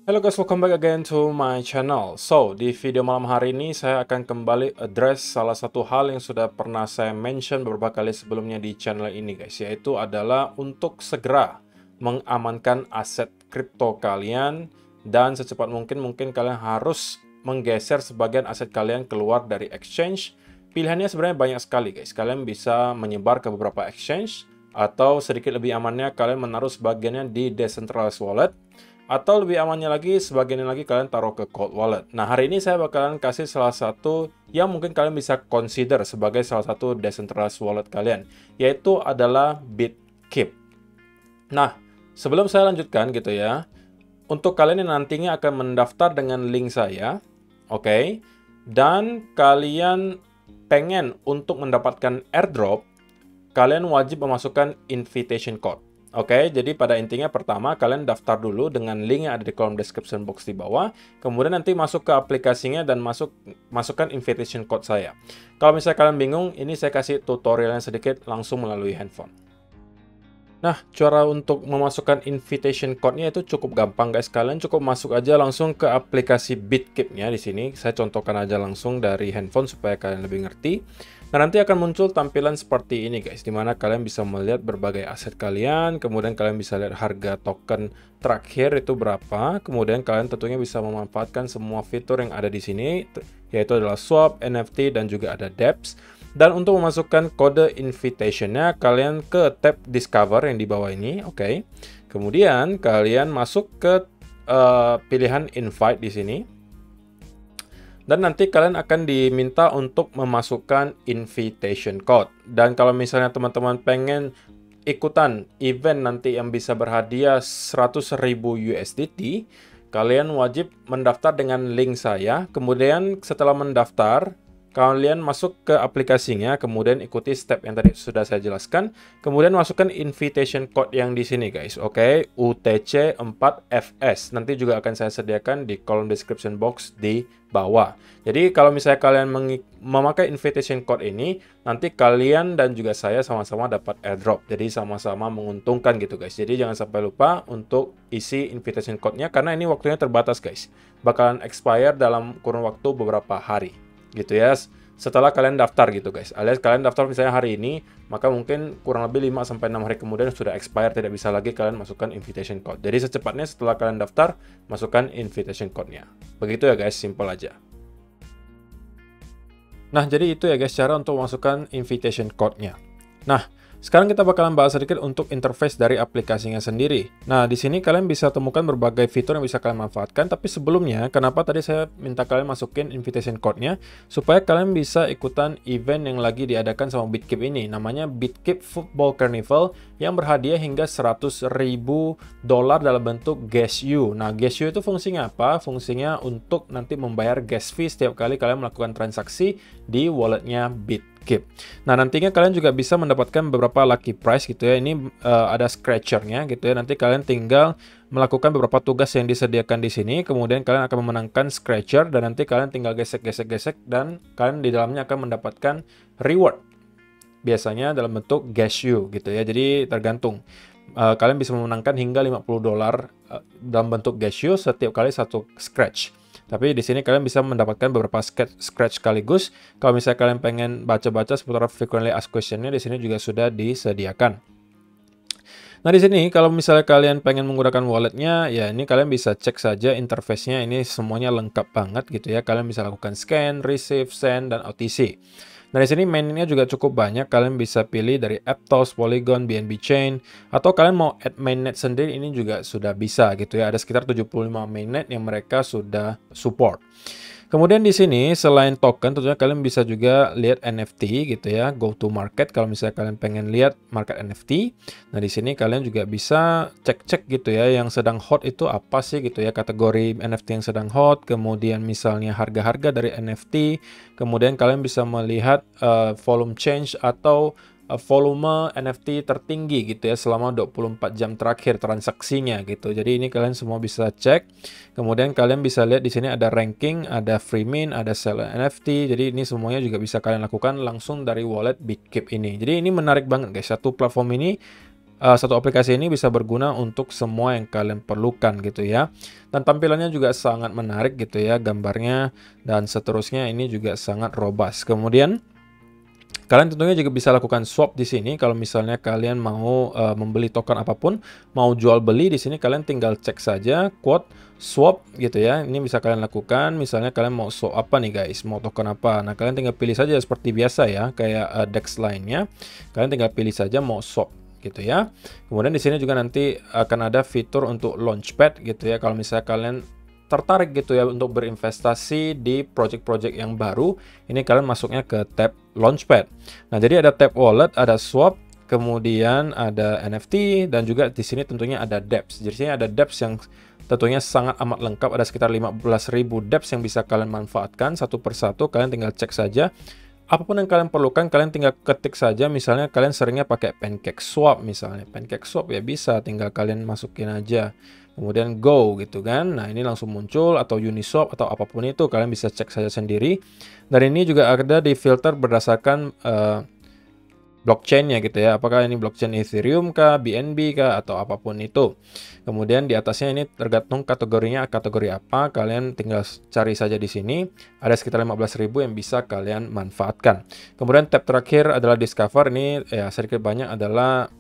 Hello guys, welcome back again to my channel. So, di video malam hari ini saya akan kembali address salah satu hal yang sudah pernah saya mention beberapa kali sebelumnya di channel ini guys, yaitu adalah untuk segera mengamankan aset kripto kalian dan secepat mungkin kalian harus menggeser sebagian aset kalian keluar dari exchange. Pilihannya sebenarnya banyak sekali guys. Kalian bisa menyebar ke beberapa exchange atau sedikit lebih amannya kalian menaruh sebagiannya di decentralized wallet. Atau lebih amannya lagi, sebagian lagi kalian taruh ke cold wallet. Nah, hari ini saya bakalan kasih salah satu yang mungkin kalian bisa consider sebagai salah satu decentralized wallet kalian, yaitu adalah Bitkip. Nah, sebelum saya lanjutkan gitu ya, untuk kalian yang nantinya akan mendaftar dengan link saya, oke, dan kalian pengen untuk mendapatkan airdrop, kalian wajib memasukkan invitation code. Oke, jadi pada intinya pertama kalian daftar dulu dengan link yang ada di kolom description box di bawah. Kemudian nanti masuk ke aplikasinya dan masukkan invitation code saya. Kalau misalnya kalian bingung, ini saya kasih tutorialnya sedikit langsung melalui handphone. Nah, cara untuk memasukkan invitation code-nya itu cukup gampang guys. Kalian cukup masuk aja langsung ke aplikasi Bitkip-nya di sini. Saya contohkan aja langsung dari handphone supaya kalian lebih ngerti. Nah, nanti akan muncul tampilan seperti ini guys, di mana kalian bisa melihat berbagai aset kalian, kemudian kalian bisa lihat harga token terakhir itu berapa, kemudian kalian tentunya bisa memanfaatkan semua fitur yang ada di sini, yaitu adalah swap, NFT, dan juga ada dApps. Dan untuk memasukkan kode invitation-nya, kalian ke tab Discover yang di bawah ini, oke. Kemudian kalian masuk ke pilihan Invite di sini. Dan nanti kalian akan diminta untuk memasukkan invitation code. Dan kalau misalnya teman-teman pengen ikutan event nanti yang bisa berhadiah 100.000 USDT, kalian wajib mendaftar dengan link saya. Kemudian setelah mendaftar, kalian masuk ke aplikasinya, kemudian ikuti step yang tadi sudah saya jelaskan. Kemudian masukkan invitation code yang di sini guys, oke, UTC4FS. Nanti juga akan saya sediakan di kolom description box di bawah. Jadi kalau misalnya kalian memakai invitation code ini, nanti kalian dan juga saya sama-sama dapat airdrop. Jadi sama-sama menguntungkan gitu guys. Jadi jangan sampai lupa untuk isi invitation code-nya karena ini waktunya terbatas guys. Bakalan expire dalam kurun waktu beberapa hari gitu ya, setelah kalian daftar gitu guys. Alias kalian daftar misalnya hari ini, maka mungkin kurang lebih 5-6 hari kemudian sudah expire, tidak bisa lagi kalian masukkan invitation code. Jadi secepatnya setelah kalian daftar, masukkan invitation code-nya. Begitu ya guys, simple aja. Nah, jadi itu ya guys cara untuk memasukkan invitation code-nya. Nah, sekarang kita bakalan bahas sedikit untuk interface dari aplikasinya sendiri. Nah, di sini kalian bisa temukan berbagai fitur yang bisa kalian manfaatkan, tapi sebelumnya, kenapa tadi saya minta kalian masukin invitation code-nya? Supaya kalian bisa ikutan event yang lagi diadakan sama Bitkip ini, namanya Bitkip Football Carnival, yang berhadiah hingga $100.000 dalam bentuk gas you. Nah, gas you itu fungsinya apa? Fungsinya untuk nanti membayar gas fee setiap kali kalian melakukan transaksi di walletnya Bitkip. Nah, nantinya kalian juga bisa mendapatkan beberapa lucky prize gitu ya. Ini ada scratcher-nya gitu ya. Nanti kalian tinggal melakukan beberapa tugas yang disediakan di sini. Kemudian kalian akan memenangkan scratcher dan nanti kalian tinggal gesek-gesek dan kalian di dalamnya akan mendapatkan reward. Biasanya dalam bentuk gas you gitu ya. Jadi tergantung. Kalian bisa memenangkan hingga $50 dalam bentuk gas you setiap kali satu scratch. Tapi di sini kalian bisa mendapatkan beberapa scratch sekaligus. Kalau misalnya kalian pengen baca-baca seputar frequently asked question-nya, di sini juga sudah disediakan. Nah, di sini kalau misalnya kalian pengen menggunakan walletnya, ya ini kalian bisa cek saja interface-nya. Ini semuanya lengkap banget gitu ya. Kalian bisa lakukan scan, receive, send, dan OTC. Nah, di sini mainnya juga cukup banyak. Kalian bisa pilih dari Aptos, Polygon, BNB Chain, atau kalian mau add mainnet sendiri, ini juga sudah bisa gitu ya. Ada sekitar 75 mainnet yang mereka sudah support. Kemudian di sini selain token tentunya kalian bisa juga lihat NFT gitu ya, go to market kalau misalnya kalian pengen lihat market NFT. Nah, di sini kalian juga bisa cek-cek gitu ya yang sedang hot itu apa sih gitu ya, kategori NFT yang sedang hot, kemudian misalnya harga-harga dari NFT, kemudian kalian bisa melihat volume change atau volume NFT tertinggi gitu ya selama 24 jam terakhir transaksinya gitu. Jadi ini kalian semua bisa cek. Kemudian kalian bisa lihat di sini ada ranking, ada free mint, ada sell NFT. Jadi ini semuanya juga bisa kalian lakukan langsung dari wallet Bitkip ini. Jadi ini menarik banget guys. Satu platform ini satu aplikasi ini bisa berguna untuk semua yang kalian perlukan gitu ya. Dan tampilannya juga sangat menarik gitu ya, gambarnya dan seterusnya ini juga sangat robust. Kemudian kalian tentunya juga bisa lakukan swap di sini kalau misalnya kalian mau membeli token apapun, mau jual beli di sini kalian tinggal cek saja quote swap gitu ya. Ini bisa kalian lakukan, misalnya kalian mau swap apa nih guys, mau token apa. Nah, kalian tinggal pilih saja seperti biasa ya, kayak DEX lainnya. Kalian tinggal pilih saja mau swap gitu ya. Kemudian di sini juga nanti akan ada fitur untuk launchpad gitu ya. Kalau misalnya kalian tertarik gitu ya untuk berinvestasi di project-project yang baru, ini kalian masuknya ke tab Launchpad. Nah, jadi ada tab Wallet, ada Swap, kemudian ada NFT, dan juga di sini tentunya ada dApps. Jadi sini ada dApps yang tentunya sangat amat lengkap, ada sekitar 15.000 dApps yang bisa kalian manfaatkan satu persatu. Kalian tinggal cek saja. Apapun yang kalian perlukan, kalian tinggal ketik saja. Misalnya kalian seringnya pakai PancakeSwap misalnya. PancakeSwap ya bisa, tinggal kalian masukin aja. Kemudian Go gitu kan. Nah, ini langsung muncul, atau Uniswap atau apapun itu kalian bisa cek saja sendiri. Dan ini juga ada di filter berdasarkan blockchain-nya gitu ya. Apakah ini blockchain Ethereum kah, BNB kah, atau apapun itu. Kemudian di atasnya ini tergantung kategorinya, kategori apa. Kalian tinggal cari saja di sini. Ada sekitar 15.000 yang bisa kalian manfaatkan. Kemudian tab terakhir adalah Discover. Ini ya sedikit banyak adalah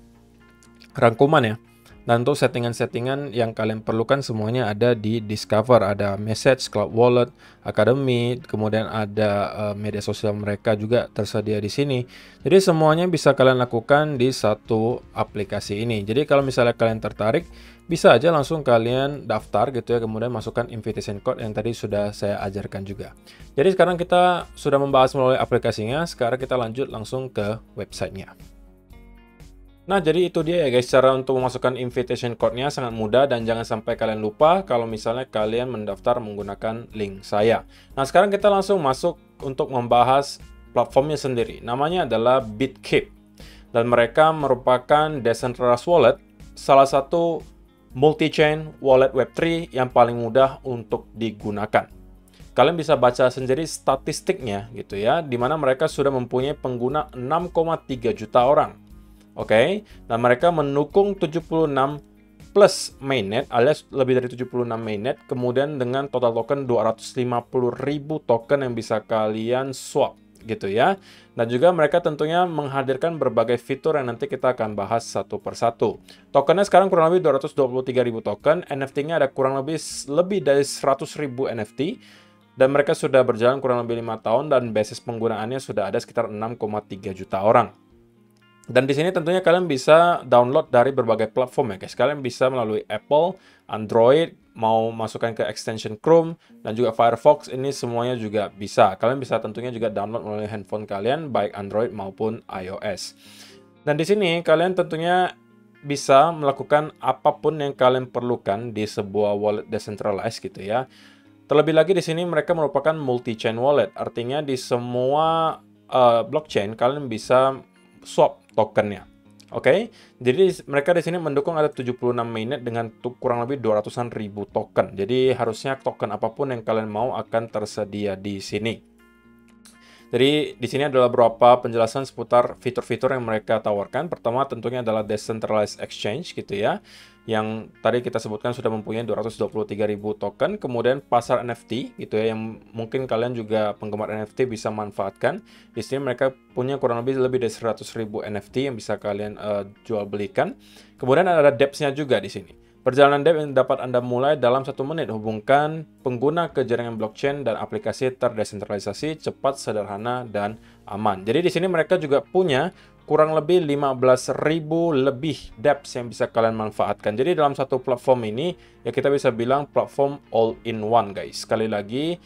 rangkuman ya. Dan untuk settingan-settingan yang kalian perlukan semuanya ada di Discover. Ada Message, Cloud Wallet, Academy, kemudian ada media sosial mereka juga tersedia di sini. Jadi semuanya bisa kalian lakukan di satu aplikasi ini. Jadi kalau misalnya kalian tertarik, bisa aja langsung kalian daftar gitu ya, kemudian masukkan invitation code yang tadi sudah saya ajarkan juga. Jadi sekarang kita sudah membahas melalui aplikasinya, sekarang kita lanjut langsung ke websitenya. Nah, jadi itu dia ya guys, cara untuk memasukkan invitation code-nya sangat mudah, dan jangan sampai kalian lupa kalau misalnya kalian mendaftar menggunakan link saya. Nah, sekarang kita langsung masuk untuk membahas platformnya sendiri. Namanya adalah Bitkeep. Dan mereka merupakan decentralized wallet, salah satu multi-chain wallet Web3 yang paling mudah untuk digunakan. Kalian bisa baca sendiri statistiknya gitu ya, di mana mereka sudah mempunyai pengguna 6,3 juta orang. Oke, dan mereka mendukung 76 plus mainnet alias lebih dari 76 mainnet, kemudian dengan total token 250.000 token yang bisa kalian swap gitu ya. Dan juga mereka tentunya menghadirkan berbagai fitur yang nanti kita akan bahas satu persatu. Tokennya sekarang kurang lebih 223.000 token, NFT-nya ada kurang lebih dari 100.000 NFT. Dan mereka sudah berjalan kurang lebih 5 tahun dan basis penggunaannya sudah ada sekitar 6,3 juta orang. Dan di sini tentunya kalian bisa download dari berbagai platform ya guys. Kalian bisa melalui Apple, Android, mau masukkan ke extension Chrome, dan juga Firefox, ini semuanya juga bisa. Kalian bisa tentunya juga download melalui handphone kalian, baik Android maupun iOS. Dan di sini kalian tentunya bisa melakukan apapun yang kalian perlukan di sebuah wallet decentralized gitu ya. Terlebih lagi di sini mereka merupakan multi-chain wallet, artinya di semua blockchain kalian bisa swap tokennya. Oke, jadi mereka di sini mendukung ada 76 mainnet dengan kurang lebih 200-an ribu token. Jadi harusnya token apapun yang kalian mau akan tersedia di sini. Jadi di sini adalah beberapa penjelasan seputar fitur-fitur yang mereka tawarkan. Pertama tentunya adalah decentralized exchange gitu ya, yang tadi kita sebutkan sudah mempunyai 223.000 token. Kemudian pasar NFT gitu ya, yang mungkin kalian juga penggemar NFT bisa manfaatkan. Di sini mereka punya kurang lebih dari 100.000 NFT yang bisa kalian jual belikan. Kemudian ada dApps-nya juga di sini. Perjalanan dApp yang dapat Anda mulai dalam 1 menit. Hubungkan pengguna ke jaringan blockchain dan aplikasi terdesentralisasi, cepat, sederhana, dan aman. Jadi di sini mereka juga punya kurang lebih 15.000 lebih dApps yang bisa kalian manfaatkan. Jadi dalam satu platform ini, ya kita bisa bilang platform all-in-one guys. Sekali lagi,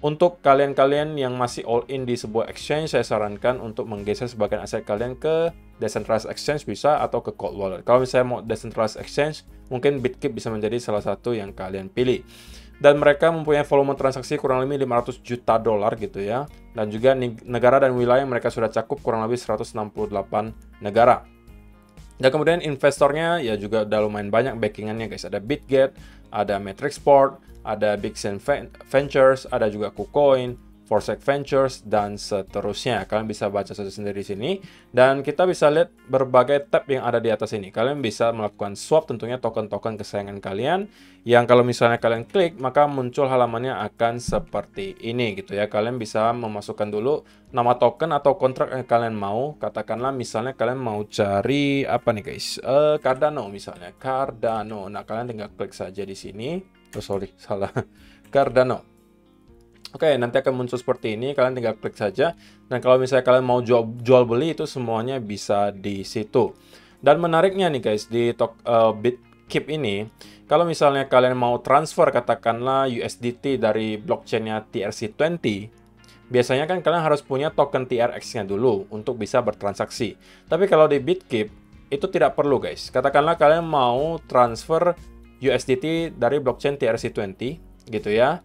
untuk kalian-kalian yang masih all-in di sebuah exchange, saya sarankan untuk menggeser sebagian aset kalian ke decentralized exchange bisa, atau ke cold wallet. Kalau misalnya mau decentralized exchange, mungkin Bitkeep bisa menjadi salah satu yang kalian pilih. Dan mereka mempunyai volume transaksi kurang lebih 500 juta dolar gitu ya. Dan juga negara dan wilayah mereka sudah cakup kurang lebih 168 negara. Dan kemudian investornya ya juga udah lumayan banyak backingannya guys. Ada Bitget, ada Matrixport, ada Big Sen Ventures, ada juga KuCoin, Foresight Ventures, dan seterusnya. Kalian bisa baca saja sendiri di sini. Dan kita bisa lihat berbagai tab yang ada di atas ini. Kalian bisa melakukan swap tentunya token-token kesayangan kalian. Yang kalau misalnya kalian klik, maka muncul halamannya akan seperti ini gitu ya. Kalian bisa memasukkan dulu nama token atau kontrak yang kalian mau. Katakanlah misalnya kalian mau cari apa nih guys? Cardano misalnya. Cardano. Nah, kalian tinggal klik saja di sini. Oh sorry, salah. Cardano. Oke, nanti akan muncul seperti ini. Kalian tinggal klik saja. Dan kalau misalnya kalian mau jual beli, itu semuanya bisa di situ. Dan menariknya nih guys, di Bitkip ini, kalau misalnya kalian mau transfer katakanlah USDT dari blockchainnya TRC20, biasanya kan kalian harus punya token TRX-nya dulu untuk bisa bertransaksi. Tapi kalau di Bitkip, itu tidak perlu guys. Katakanlah kalian mau transfer USDT dari blockchain TRC20, gitu ya.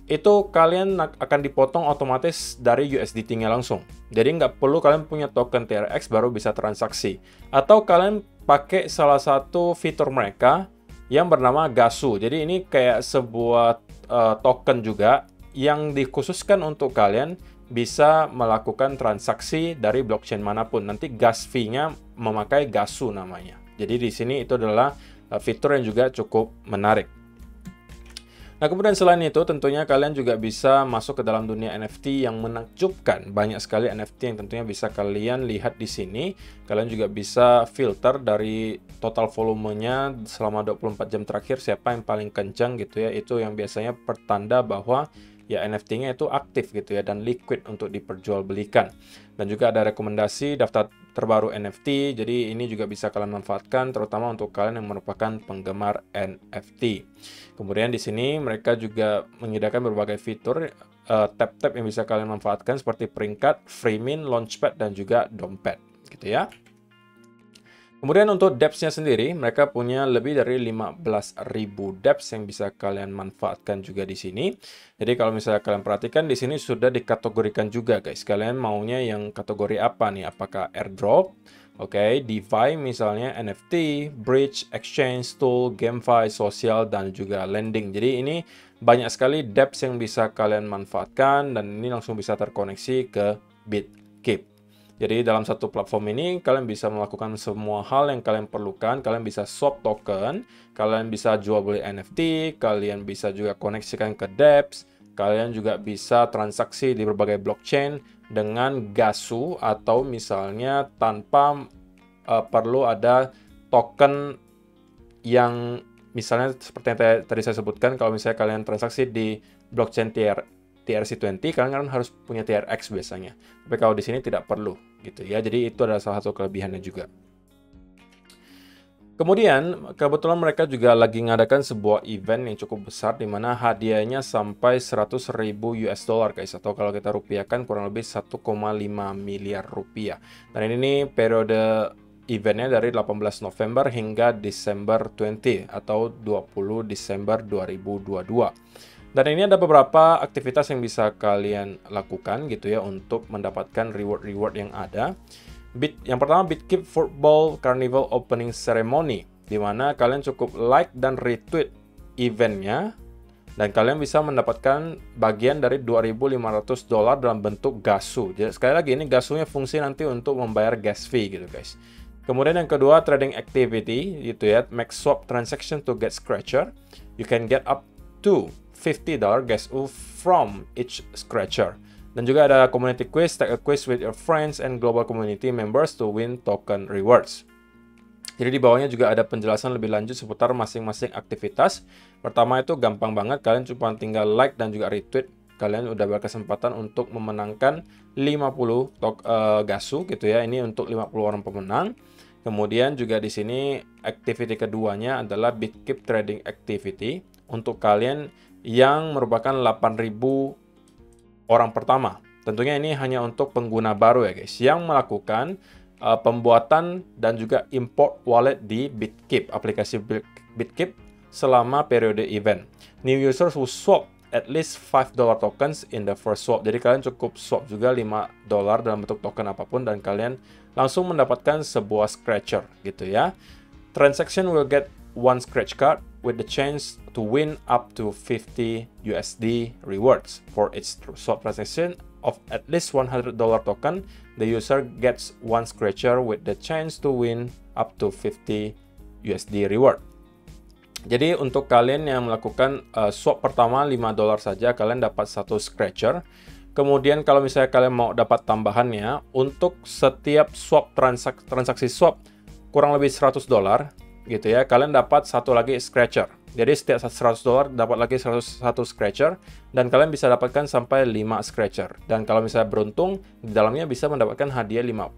Itu kalian akan dipotong otomatis dari USDT-nya langsung. Jadi nggak perlu kalian punya token TRX baru bisa transaksi. Atau kalian pakai salah satu fitur mereka yang bernama Gasu. Jadi ini kayak sebuah token juga yang dikhususkan untuk kalian bisa melakukan transaksi dari blockchain manapun. Nanti gas fee-nya memakai Gasu namanya. Jadi di sini itu adalah fitur yang juga cukup menarik. Nah, kemudian selain itu, tentunya kalian juga bisa masuk ke dalam dunia NFT yang menakjubkan. Banyak sekali NFT yang tentunya bisa kalian lihat di sini. Kalian juga bisa filter dari total volumenya selama 24 jam terakhir, siapa yang paling kencang gitu ya. Itu yang biasanya pertanda bahwa ya NFT-nya itu aktif gitu ya, dan liquid untuk diperjualbelikan. Dan juga ada rekomendasi daftar terbaru NFT, jadi ini juga bisa kalian manfaatkan terutama untuk kalian yang merupakan penggemar NFT. Kemudian di sini mereka juga menyediakan berbagai fitur tab-tab yang bisa kalian manfaatkan seperti peringkat, free mint, launchpad, dan juga dompet gitu ya. Kemudian untuk dApps-nya sendiri, mereka punya lebih dari 15.000 dApps yang bisa kalian manfaatkan juga di sini. Jadi kalau misalnya kalian perhatikan di sini sudah dikategorikan juga guys. Kalian maunya yang kategori apa nih? Apakah airdrop? Oke, DeFi misalnya, NFT, bridge, exchange, tool, GameFi, sosial, dan juga lending. Jadi ini banyak sekali dApps yang bisa kalian manfaatkan dan ini langsung bisa terkoneksi ke Bitkip. Jadi dalam satu platform ini kalian bisa melakukan semua hal yang kalian perlukan. Kalian bisa swap token, kalian bisa jual beli NFT, kalian bisa juga koneksikan ke dApps, kalian juga bisa transaksi di berbagai blockchain dengan Gasu atau misalnya tanpa perlu ada token yang misalnya seperti yang tadi saya sebutkan, kalau misalnya kalian transaksi di blockchain TRC20, kalian harus punya TRX biasanya. Tapi kalau di sini tidak perlu gitu ya. Jadi itu adalah salah satu kelebihannya juga. Kemudian kebetulan mereka juga lagi ngadakan sebuah event yang cukup besar di mana hadiahnya sampai 100.000 US dollar guys, atau kalau kita rupiahkan kurang lebih 1,5 miliar rupiah. Dan ini periode eventnya dari 18 November hingga Desember 20 atau 20 Desember 2022. Dan ini ada beberapa aktivitas yang bisa kalian lakukan gitu ya untuk mendapatkan reward-reward yang ada. Yang pertama, Bitkip Football Carnival Opening Ceremony, di mana kalian cukup like dan retweet eventnya, dan kalian bisa mendapatkan bagian dari 2.500 dolar dalam bentuk Gasu. Jadi sekali lagi ini Gasunya fungsi nanti untuk membayar gas fee gitu guys. Kemudian yang kedua, trading activity gitu ya, make swap transaction to get scratcher. You can get up to $50 gas from each scratcher. Dan juga ada community quiz, take a quiz with your friends and global community members to win token rewards. Jadi di bawahnya juga ada penjelasan lebih lanjut seputar masing-masing aktivitas. Pertama itu gampang banget, kalian cuma tinggal like dan juga retweet. Kalian udah berkesempatan untuk memenangkan 50 Gasu gitu ya. Ini untuk 50 orang pemenang. Kemudian juga di sini activity keduanya adalah Bitkip Trading Activity untuk kalian yang merupakan 8.000 orang pertama. Tentunya ini hanya untuk pengguna baru ya guys, yang melakukan pembuatan dan juga import wallet di Bitkip, aplikasi Bitkip selama periode event. New users who swap at least $5 tokens in the first swap. Jadi kalian cukup swap juga $5 dalam bentuk token apapun dan kalian langsung mendapatkan sebuah scratcher gitu ya. Transaction will get one scratch card with the chance to win up to 50 USD rewards for each swap transaction of at least $100 token. The user gets one scratcher with the chance to win up to 50 USD reward. Jadi untuk kalian yang melakukan swap pertama $5 saja, kalian dapat satu scratcher. Kemudian kalau misalnya kalian mau dapat tambahannya, untuk setiap swap transaksi swap kurang lebih $100 gitu ya, kalian dapat satu lagi scratcher. Jadi setiap $100 dapat lagi satu scratcher, dan kalian bisa dapatkan sampai 5 scratcher. Dan kalau misalnya beruntung, di dalamnya bisa mendapatkan hadiah $50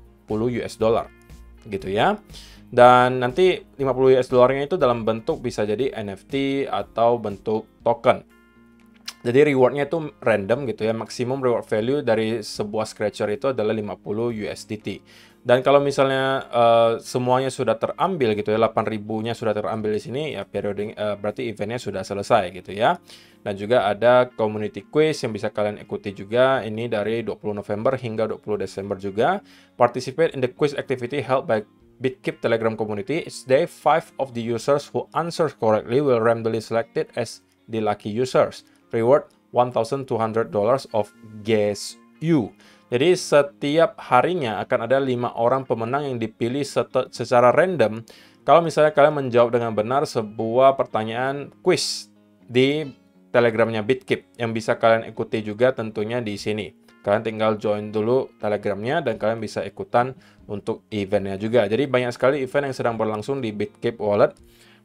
gitu ya. Dan nanti $50 itu dalam bentuk bisa jadi NFT atau bentuk token. Jadi rewardnya itu random gitu ya, maksimum reward value dari sebuah scratcher itu adalah 50 USDT. Dan kalau misalnya semuanya sudah terambil gitu ya, 8.000-nya sudah terambil di sini, ya periode berarti eventnya sudah selesai gitu ya. Dan juga ada community quiz yang bisa kalian ikuti juga, ini dari 20 November hingga 20 Desember juga. Participate in the quiz activity held by BitKeep Telegram community. Each day, 5 of the users who answer correctly will randomly selected as the lucky users. Reward $1,200 of Guess You. Jadi setiap harinya akan ada 5 orang pemenang yang dipilih secara random kalau misalnya kalian menjawab dengan benar sebuah pertanyaan quiz di Telegramnya BitKeep, yang bisa kalian ikuti juga tentunya di sini. Kalian tinggal join dulu Telegramnya dan kalian bisa ikutan untuk eventnya juga. Jadi banyak sekali event yang sedang berlangsung di BitKeep Wallet.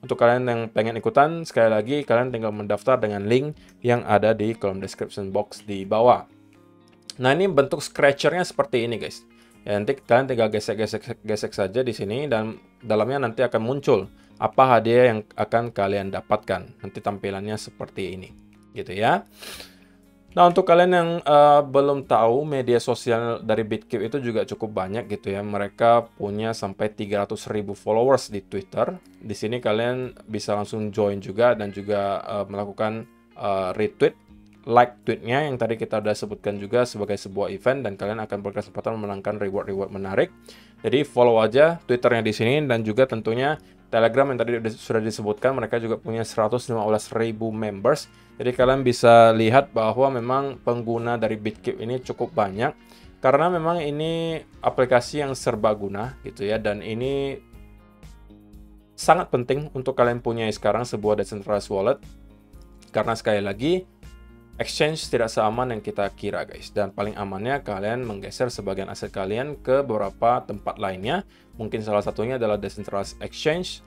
Untuk kalian yang pengen ikutan, sekali lagi kalian tinggal mendaftar dengan link yang ada di kolom description box di bawah. Nah, ini bentuk scratchernya seperti ini guys. Ya, nanti kalian tinggal gesek saja di sini, dan dalamnya nanti akan muncul apa hadiah yang akan kalian dapatkan. Nanti tampilannya seperti ini, gitu ya. Nah, untuk kalian yang belum tahu, media sosial dari BitKeep itu juga cukup banyak gitu ya. Mereka punya sampai 300.000 followers di Twitter. Di sini kalian bisa langsung join juga dan juga melakukan retweet, like tweetnya yang tadi kita udah sebutkan juga sebagai sebuah event, dan kalian akan berkesempatan memenangkan reward-reward menarik. Jadi follow aja Twitternya di sini, dan juga tentunya Telegram yang tadi sudah disebutkan, mereka juga punya 115.000 members. Jadi kalian bisa lihat bahwa memang pengguna dari BitKeep ini cukup banyak, karena memang ini aplikasi yang serbaguna gitu ya, dan ini sangat penting untuk kalian punya sekarang sebuah decentralized wallet, karena sekali lagi exchange tidak seaman yang kita kira guys, dan paling amannya kalian menggeser sebagian aset kalian ke beberapa tempat lainnya. Mungkin salah satunya adalah decentralized exchange,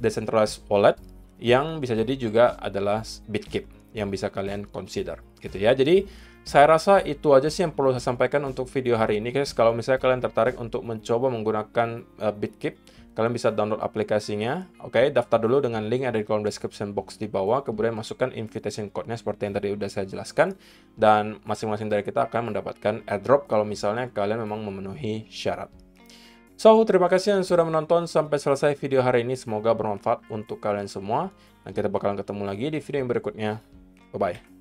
decentralized wallet, yang bisa jadi juga adalah BitKeep yang bisa kalian consider gitu ya. Jadi saya rasa itu aja sih yang perlu saya sampaikan untuk video hari ini guys. Kalau misalnya kalian tertarik untuk mencoba menggunakan BitKeep, kalian bisa download aplikasinya. Oke, daftar dulu dengan link ada di kolom description box di bawah, kemudian masukkan invitation code-nya seperti yang tadi udah saya jelaskan, dan masing-masing dari kita akan mendapatkan airdrop kalau misalnya kalian memang memenuhi syarat. So, terima kasih yang sudah menonton sampai selesai video hari ini. Semoga bermanfaat untuk kalian semua. Dan kita bakalan ketemu lagi di video yang berikutnya. Bye-bye.